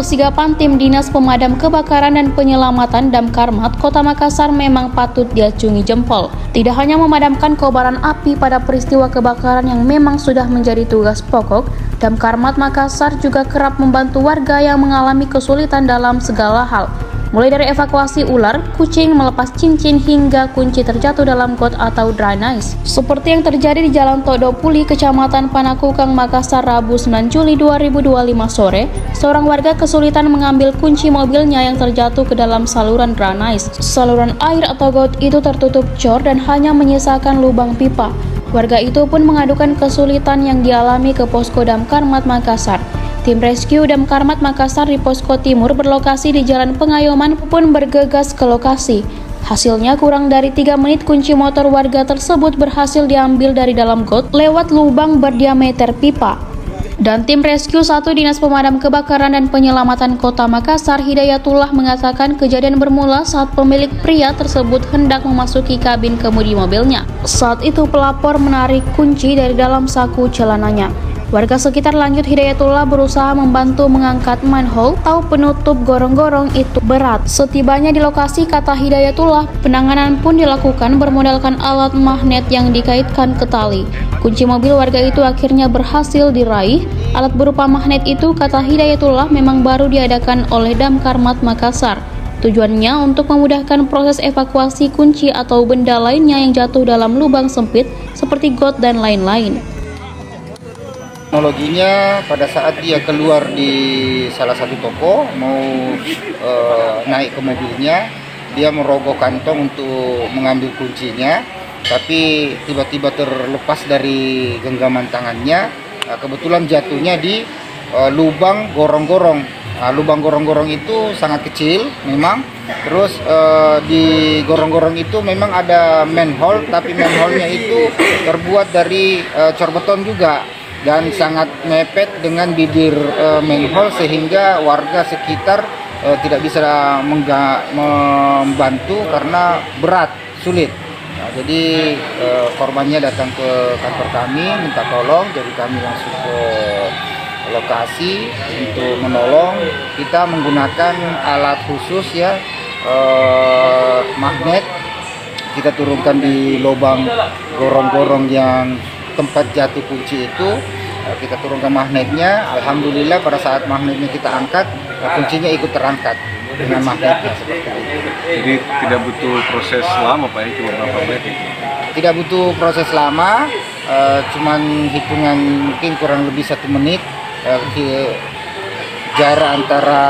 persigapan tim Dinas Pemadam Kebakaran dan Penyelamatan Damkarmat Kota Makassar memang patut diacungi jempol. Tidak hanya memadamkan kobaran api pada peristiwa kebakaran yang memang sudah menjadi tugas pokok, Damkarmat Makassar juga kerap membantu warga yang mengalami kesulitan dalam segala hal. Mulai dari evakuasi ular, kucing, melepas cincin, hingga kunci terjatuh dalam got atau drainase. Seperti yang terjadi di Jalan Todopuli, Kecamatan Panakukang, Makassar, Rabu 9 Juli 2025 sore, seorang warga kesulitan mengambil kunci mobilnya yang terjatuh ke dalam saluran drainase. Saluran air atau got itu tertutup cor dan hanya menyisakan lubang pipa. Warga itu pun mengadukan kesulitan yang dialami ke Posko Damkarmat Makassar. Tim rescue Damkarmat Makassar di Posko Timur berlokasi di Jalan Pengayoman pun bergegas ke lokasi. Hasilnya kurang dari 3 menit kunci motor warga tersebut berhasil diambil dari dalam got lewat lubang berdiameter pipa. Dan tim rescue 1 Dinas Pemadam Kebakaran dan Penyelamatan Kota Makassar Hidayatullah mengatakan kejadian bermula saat pemilik pria tersebut hendak memasuki kabin kemudi mobilnya. Saat itu pelapor menarik kunci dari dalam saku celananya. Warga sekitar lanjut Hidayatullah berusaha membantu mengangkat manhole atau penutup gorong-gorong itu berat. Setibanya di lokasi, kata Hidayatullah, penanganan pun dilakukan bermodalkan alat magnet yang dikaitkan ke tali. Kunci mobil warga itu akhirnya berhasil diraih. Alat berupa magnet itu, kata Hidayatullah, memang baru diadakan oleh Damkarmat Makassar. Tujuannya untuk memudahkan proses evakuasi kunci atau benda lainnya yang jatuh dalam lubang sempit seperti got dan lain-lain. Teknologinya pada saat dia keluar di salah satu toko mau naik ke mobilnya, dia merogoh kantong untuk mengambil kuncinya, tapi tiba-tiba terlepas dari genggaman tangannya. Kebetulan jatuhnya di lubang gorong-gorong. Lubang gorong-gorong itu sangat kecil memang. Terus di gorong-gorong itu memang ada manhole, tapi manhole-nya itu terbuat dari cor beton juga. Dan sangat mepet dengan bibir manhole sehingga warga sekitar tidak bisa membantu karena berat, sulit. Nah, jadi korbannya datang ke kantor kami minta tolong, jadi kami langsung ke lokasi untuk menolong. Kita menggunakan alat khusus ya, magnet. Kita turunkan di lubang gorong-gorong yang tempat jatuh kunci itu, kita turunkan magnetnya. Alhamdulillah pada saat magnetnya kita angkat, kuncinya ikut terangkat dengan magnetnya seperti itu. Jadi tidak butuh proses lama Pak ya, cuma berapa menit? Tidak butuh proses lama, cuman hitungan mungkin kurang lebih 1 menit. Jarak antara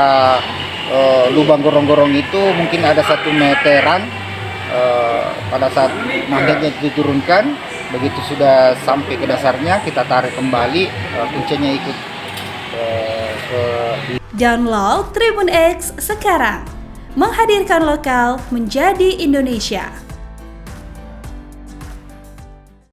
lubang gorong-gorong itu mungkin ada 1 meteran. Pada saat magnetnya diturunkan, begitu sudah sampai ke dasarnya, kita tarik kembali, kuncinya ikut ke... Download Tribun X sekarang, menghadirkan lokal menjadi Indonesia.